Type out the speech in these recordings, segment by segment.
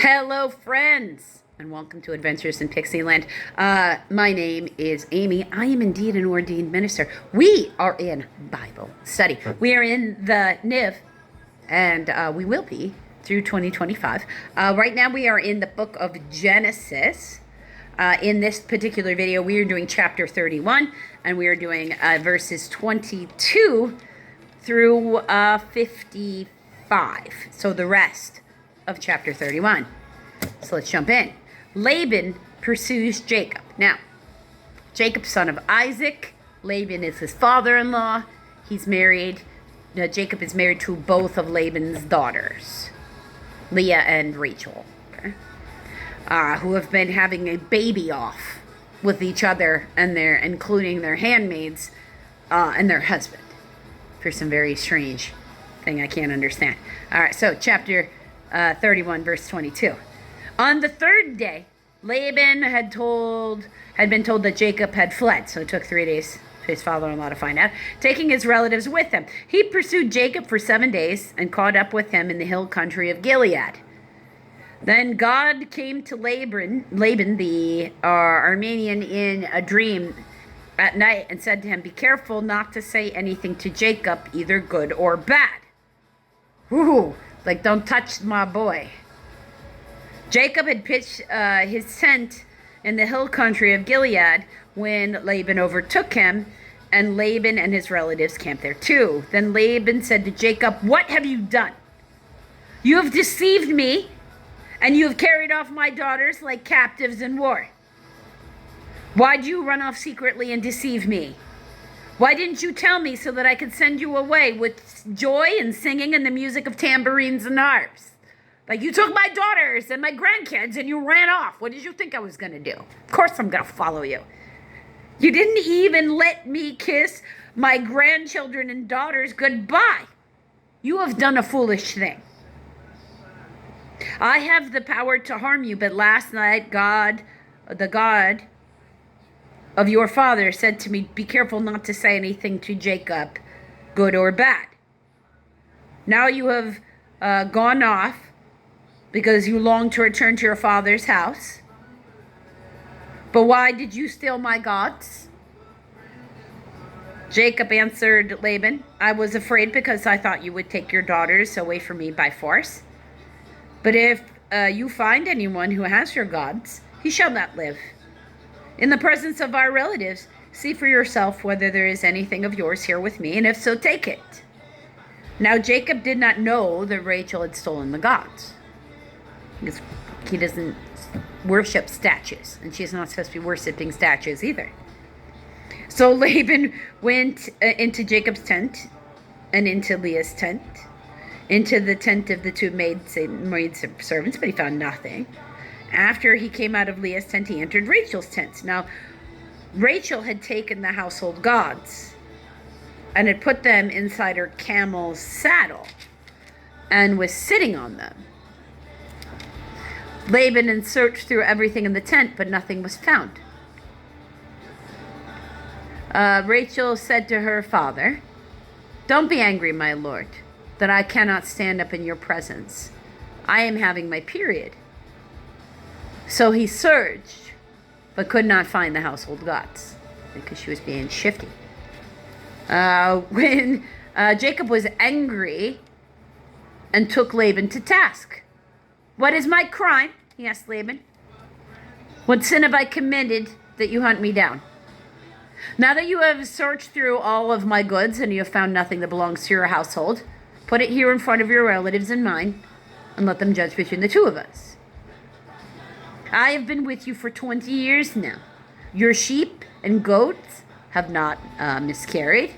Hello, friends, and welcome to Adventures in Pixie Land. My name is Amy. I am indeed an ordained minister. We are in Bible study. We are in the NIV, and we will be through 2025. Right now, we are in the book of Genesis. In this particular video, we are doing chapter 31, and we are doing verses 22 through 55. So the rest of chapter 31. So let's jump in. Laban pursues Jacob. Now, Jacob's son of Isaac. Laban is his father-in-law. He's married. Jacob is married to both of Laban's daughters, Leah and Rachel, okay? Who have been having a baby off with each other and including their handmaids and their husband for some very strange thing I can't understand. All right, so chapter 31, verse 22. On the third day, Laban had been told that Jacob had fled, so it took 3 days for his father-in-law to find out, taking his relatives with him. He pursued Jacob for 7 days and caught up with him in the hill country of Gilead. Then God came to Laban the Aramean, in a dream at night and said to him, "Be careful not to say anything to Jacob, either good or bad." Ooh, like, don't touch my boy. Jacob had pitched his tent in the hill country of Gilead when Laban overtook him, and Laban and his relatives camped there too. Then Laban said to Jacob, "What have you done? You have deceived me, and you have carried off my daughters like captives in war. Why'd you run off secretly and deceive me? Why didn't you tell me so that I could send you away with joy and singing and the music of tambourines and harps? Like, you took my daughters and my grandkids and you ran off. What did you think I was going to do? Of course I'm going to follow you. You didn't even let me kiss my grandchildren and daughters goodbye. You have done a foolish thing. I have the power to harm you, but last night God, the God of your father, said to me, 'Be careful not to say anything to Jacob, good or bad.' Now you have gone off because you long to return to your father's house. But why did you steal my gods?" Jacob answered Laban, "I was afraid because I thought you would take your daughters away from me by force. But if you find anyone who has your gods, he shall not live. In the presence of our relatives, see for yourself whether there is anything of yours here with me, and if so, take it." Now Jacob did not know that Rachel had stolen the gods, because he doesn't worship statues, and she's not supposed to be worshiping statues either. So Laban went into Jacob's tent and into Leah's tent, into the tent of the two maids servants, but he found nothing. After he came out of Leah's tent, he entered Rachel's tent. Now, Rachel had taken the household gods and had put them inside her camel's saddle and was sitting on them. Laban had searched through everything in the tent, but nothing was found. Rachel said to her father, "Don't be angry, my lord, that I cannot stand up in your presence. I am having my period." So he searched, but could not find the household gods because she was being shifty. When Jacob was angry and took Laban to task. "What is my crime?" he asked Laban. "What sin have I committed that you hunt me down? Now that you have searched through all of my goods and you have found nothing that belongs to your household, put it here in front of your relatives and mine, and let them judge between the two of us. I have been with you for 20 years now. Your sheep and goats have not miscarried,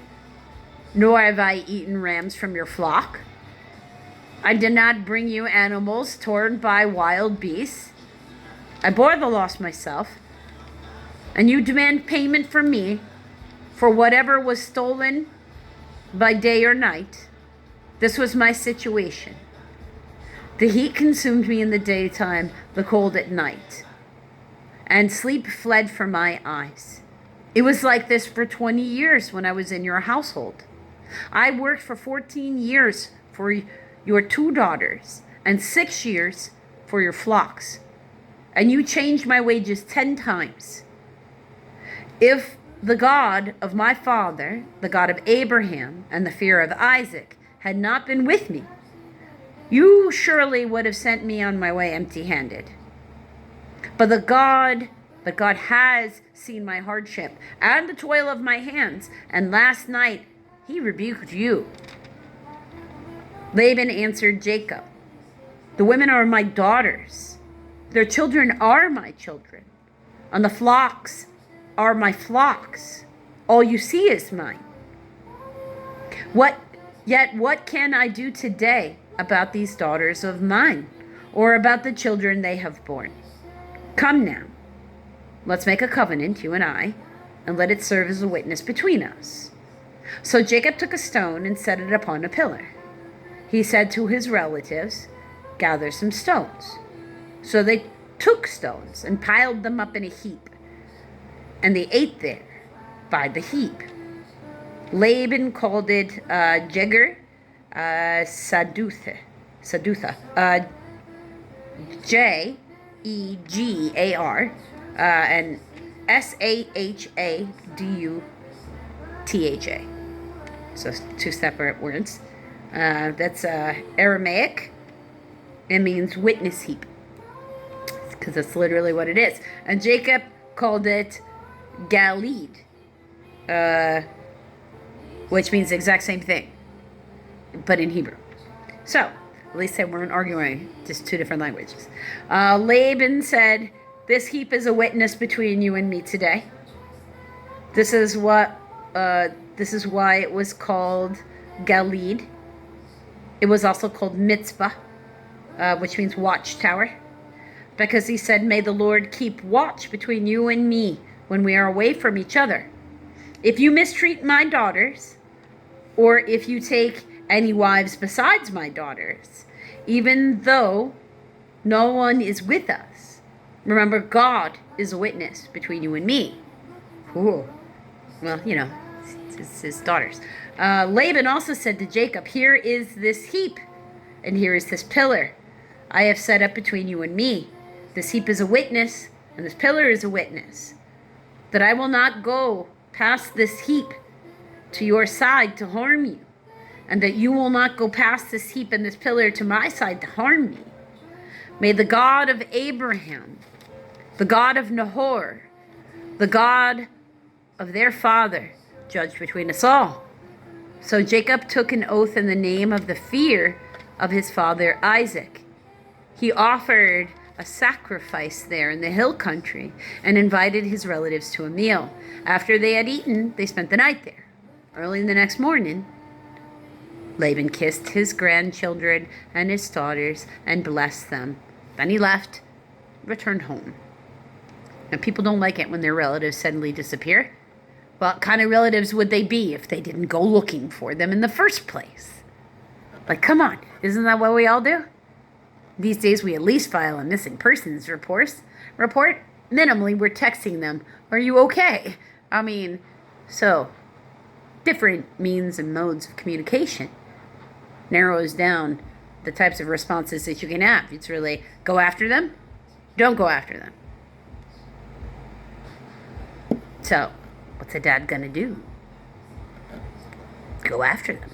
nor have I eaten rams from your flock. I did not bring you animals torn by wild beasts. I bore the loss myself, and you demand payment from me for whatever was stolen by day or night. This was my situation. The heat consumed me in the daytime, the cold at night, and sleep fled from my eyes. It was like this for 20 years when I was in your household. I worked for 14 years for your two daughters and 6 years for your flocks, and you changed my wages 10 times. If the God of my father, the God of Abraham, and the fear of Isaac had not been with me, you surely would have sent me on my way empty-handed. But God has seen my hardship and the toil of my hands, and last night he rebuked you. Laban answered Jacob, the women are my daughters, their children are my children, and the flocks are my flocks. All you see is mine. What can I do today about these daughters of mine, or about the children they have borne? Come now, let's make a covenant, you and I, and let it serve as a witness between us. So Jacob took a stone and set it upon a pillar. He said to his relatives, gather some stones. So they took stones and piled them up in a heap, and they ate there by the heap. Laban called it Jegar Sadutha, Jegar, and Sahadutha. So two separate words. That's Aramaic. It means witness heap, because that's literally what it is. And Jacob called it Galid, which means the exact same thing, but in Hebrew. So, at least they weren't arguing, just two different languages. Laban said, this heap is a witness between you and me today. This is why it was called Galid. It was also called Mitzvah, which means watchtower, because he said, may the Lord keep watch between you and me when we are away from each other. If you mistreat my daughters, or if you take any wives besides my daughters, even though no one is with us, remember God is a witness between you and me. Ooh. Well, it's his daughters. Laban also said to Jacob, here is this heap, and here is this pillar I have set up between you and me. This heap is a witness, and this pillar is a witness, that I will not go past this heap to your side to harm you, and that you will not go past this heap and this pillar to my side to harm me. May the God of Abraham, the God of Nahor, the God of their father, judge between us all. So Jacob took an oath in the name of the fear of his father Isaac. He offered a sacrifice there in the hill country and invited his relatives to a meal. After they had eaten, they spent the night there. Early the next morning, Laban kissed his grandchildren and his daughters and blessed them. Then he left, returned home. And people don't like it when their relatives suddenly disappear. What kind of relatives would they be if they didn't go looking for them in the first place? Like, come on, isn't that what we all do? These days, we at least file a missing persons report. Minimally, we're texting them, are you okay? So different means and modes of communication narrows down the types of responses that you can have. It's really go after them, don't go after them. So what's a dad gonna do? Go after them.